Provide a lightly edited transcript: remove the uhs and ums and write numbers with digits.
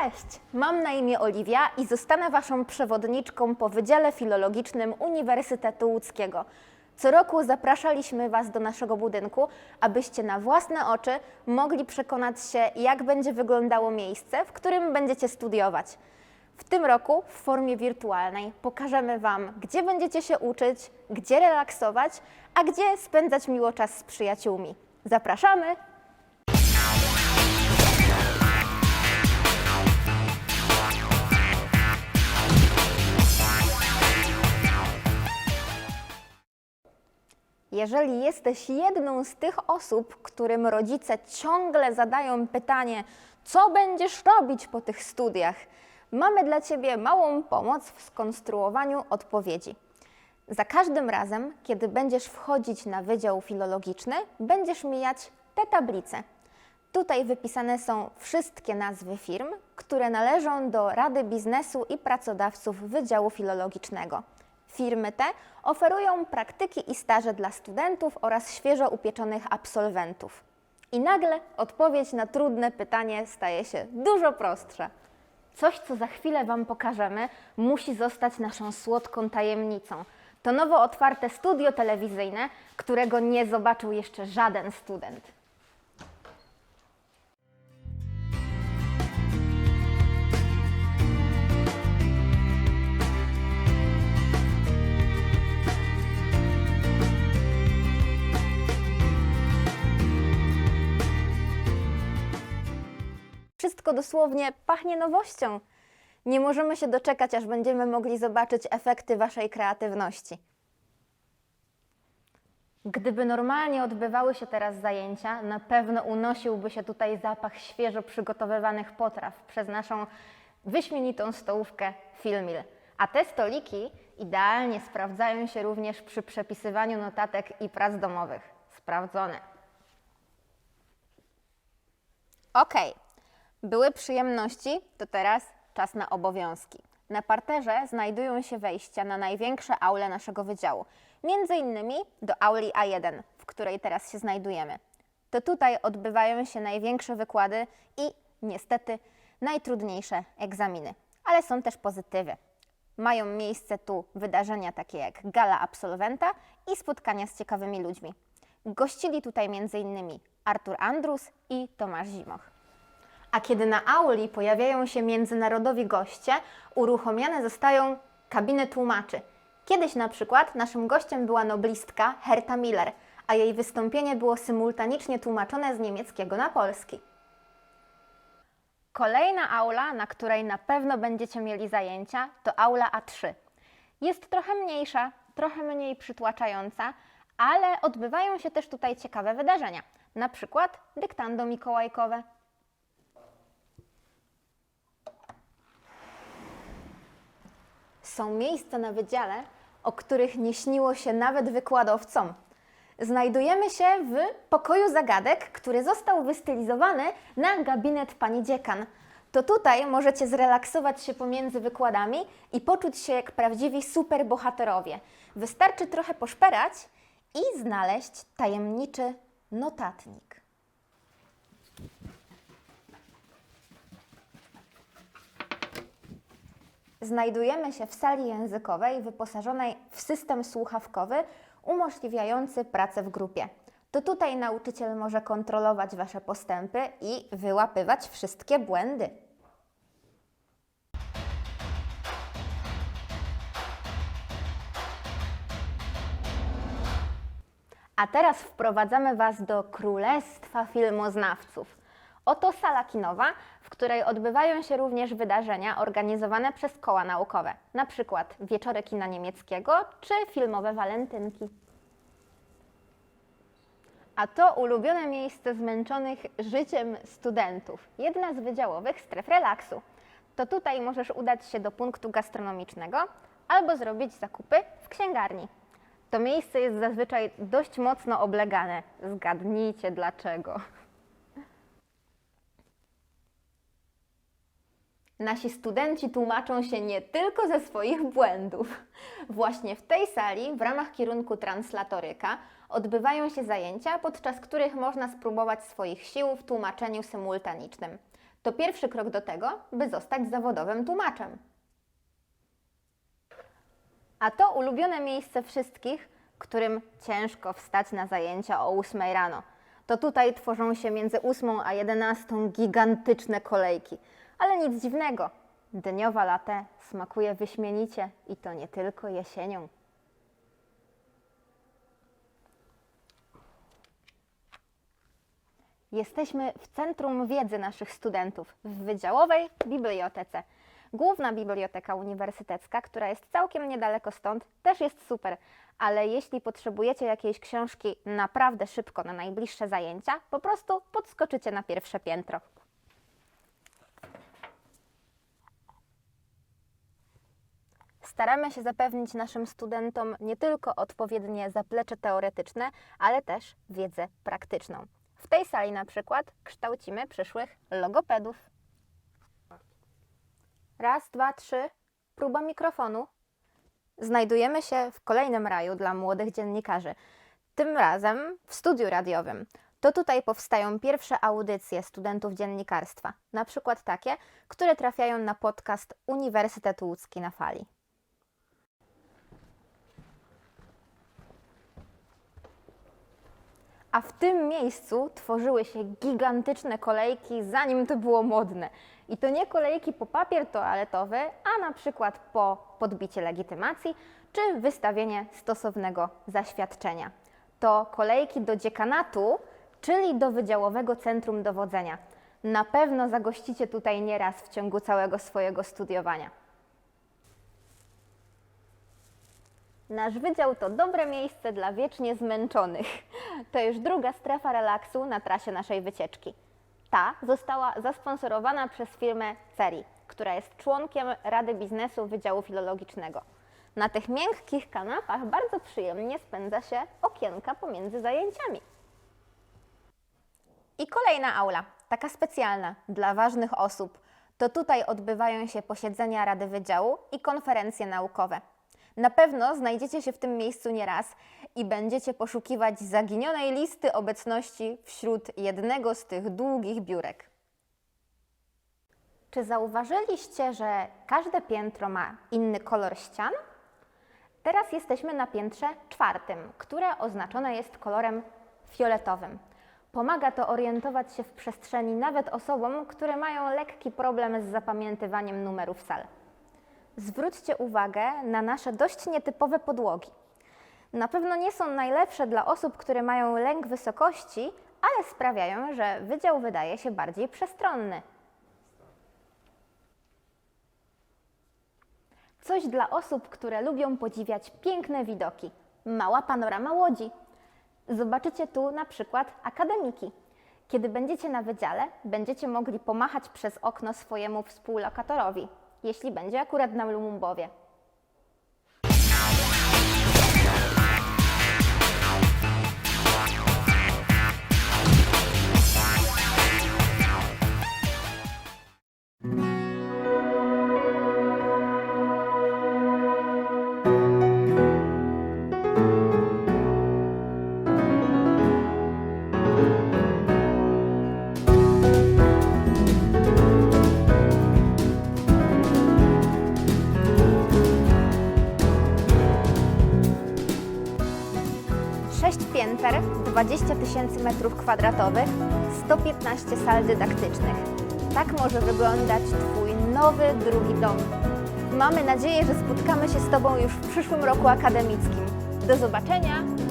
Cześć, mam na imię Oliwia i zostanę Waszą przewodniczką po Wydziale Filologicznym Uniwersytetu Łódzkiego. Co roku zapraszaliśmy Was do naszego budynku, abyście na własne oczy mogli przekonać się, jak będzie wyglądało miejsce, w którym będziecie studiować. W tym roku w formie wirtualnej pokażemy Wam, gdzie będziecie się uczyć, gdzie relaksować, a gdzie spędzać miło czas z przyjaciółmi. Zapraszamy! Jeżeli jesteś jedną z tych osób, którym rodzice ciągle zadają pytanie, co będziesz robić po tych studiach, mamy dla Ciebie małą pomoc w skonstruowaniu odpowiedzi. Za każdym razem, kiedy będziesz wchodzić na Wydział Filologiczny, będziesz mijać te tablice. Tutaj wypisane są wszystkie nazwy firm, które należą do Rady Biznesu i Pracodawców Wydziału Filologicznego. Firmy te oferują praktyki i staże dla studentów oraz świeżo upieczonych absolwentów. I nagle odpowiedź na trudne pytanie staje się dużo prostsza. Coś, co za chwilę Wam pokażemy, musi zostać naszą słodką tajemnicą. To nowo otwarte studio telewizyjne, którego nie zobaczył jeszcze żaden student. Wszystko dosłownie pachnie nowością. Nie możemy się doczekać, aż będziemy mogli zobaczyć efekty Waszej kreatywności. Gdyby normalnie odbywały się teraz zajęcia, na pewno unosiłby się tutaj zapach świeżo przygotowywanych potraw przez naszą wyśmienitą stołówkę Filmil. A te stoliki idealnie sprawdzają się również przy przepisywaniu notatek i prac domowych. Sprawdzone. Okej. Były przyjemności, to teraz czas na obowiązki. Na parterze znajdują się wejścia na największe aule naszego wydziału, między innymi do auli A1, w której teraz się znajdujemy. To tutaj odbywają się największe wykłady i niestety najtrudniejsze egzaminy, ale są też pozytywy. Mają miejsce tu wydarzenia takie jak gala absolwenta i spotkania z ciekawymi ludźmi. Gościli tutaj m.in. Artur Andrus i Tomasz Zimoch. A kiedy na auli pojawiają się międzynarodowi goście, uruchomione zostają kabiny tłumaczy. Kiedyś na przykład naszym gościem była noblistka Herta Miller, a jej wystąpienie było symultanicznie tłumaczone z niemieckiego na polski. Kolejna aula, na której na pewno będziecie mieli zajęcia, to aula A3. Jest trochę mniejsza, trochę mniej przytłaczająca, ale odbywają się też tutaj ciekawe wydarzenia, na przykład dyktando mikołajkowe. Są miejsca na wydziale, o których nie śniło się nawet wykładowcom. Znajdujemy się w pokoju zagadek, który został wystylizowany na gabinet pani dziekan. To tutaj możecie zrelaksować się pomiędzy wykładami i poczuć się jak prawdziwi superbohaterowie. Wystarczy trochę poszperać i znaleźć tajemniczy notatnik. Znajdujemy się w sali językowej wyposażonej w system słuchawkowy umożliwiający pracę w grupie. To tutaj nauczyciel może kontrolować Wasze postępy i wyłapywać wszystkie błędy. A teraz wprowadzamy Was do Królestwa Filmoznawców. Oto sala kinowa, w której odbywają się również wydarzenia organizowane przez koła naukowe, na przykład wieczory kina niemieckiego czy filmowe walentynki. A to ulubione miejsce zmęczonych życiem studentów, jedna z wydziałowych stref relaksu. To tutaj możesz udać się do punktu gastronomicznego albo zrobić zakupy w księgarni. To miejsce jest zazwyczaj dość mocno oblegane. Zgadnijcie dlaczego. Nasi studenci tłumaczą się nie tylko ze swoich błędów. Właśnie w tej sali, w ramach kierunku translatoryka, odbywają się zajęcia, podczas których można spróbować swoich sił w tłumaczeniu symultanicznym. To pierwszy krok do tego, by zostać zawodowym tłumaczem. A to ulubione miejsce wszystkich, którym ciężko wstać na zajęcia o 8 rano. To tutaj tworzą się między 8 a 11 gigantyczne kolejki. Ale nic dziwnego, dniowa latte smakuje wyśmienicie i to nie tylko jesienią. Jesteśmy w centrum wiedzy naszych studentów, w Wydziałowej Bibliotece. Główna biblioteka uniwersytecka, która jest całkiem niedaleko stąd, też jest super, ale jeśli potrzebujecie jakiejś książki naprawdę szybko na najbliższe zajęcia, po prostu podskoczycie na pierwsze piętro. Staramy się zapewnić naszym studentom nie tylko odpowiednie zaplecze teoretyczne, ale też wiedzę praktyczną. W tej sali na przykład kształcimy przyszłych logopedów. Raz, dwa, trzy. Próba mikrofonu. Znajdujemy się w kolejnym raju dla młodych dziennikarzy. Tym razem w studiu radiowym. To tutaj powstają pierwsze audycje studentów dziennikarstwa. Na przykład takie, które trafiają na podcast Uniwersytetu Łódzki na Fali. A w tym miejscu tworzyły się gigantyczne kolejki, zanim to było modne. I to nie kolejki po papier toaletowy, a na przykład po podbicie legitymacji czy wystawienie stosownego zaświadczenia. To kolejki do dziekanatu, czyli do Wydziałowego Centrum Dowodzenia. Na pewno zagościcie tutaj nieraz w ciągu całego swojego studiowania. Nasz wydział to dobre miejsce dla wiecznie zmęczonych. To już druga strefa relaksu na trasie naszej wycieczki. Ta została zasponsorowana przez firmę CERI, która jest członkiem Rady Biznesu Wydziału Filologicznego. Na tych miękkich kanapach bardzo przyjemnie spędza się okienka pomiędzy zajęciami. I kolejna aula, taka specjalna, dla ważnych osób. To tutaj odbywają się posiedzenia Rady Wydziału i konferencje naukowe. Na pewno znajdziecie się w tym miejscu nieraz i będziecie poszukiwać zaginionej listy obecności wśród jednego z tych długich biurek. Czy zauważyliście, że każde piętro ma inny kolor ścian? Teraz jesteśmy na piętrze 4, które oznaczone jest kolorem fioletowym. Pomaga to orientować się w przestrzeni nawet osobom, które mają lekki problem z zapamiętywaniem numerów sal. Zwróćcie uwagę na nasze dość nietypowe podłogi. Na pewno nie są najlepsze dla osób, które mają lęk wysokości, ale sprawiają, że wydział wydaje się bardziej przestronny. Coś dla osób, które lubią podziwiać piękne widoki. Mała panorama Łodzi. Zobaczycie tu na przykład akademiki. Kiedy będziecie na wydziale, będziecie mogli pomachać przez okno swojemu współlokatorowi, jeśli będzie akurat na Lumumbowie. Pięter, 20 000 m², 115 sal dydaktycznych. Tak może wyglądać Twój nowy drugi dom. Mamy nadzieję, że spotkamy się z Tobą już w przyszłym roku akademickim. Do zobaczenia!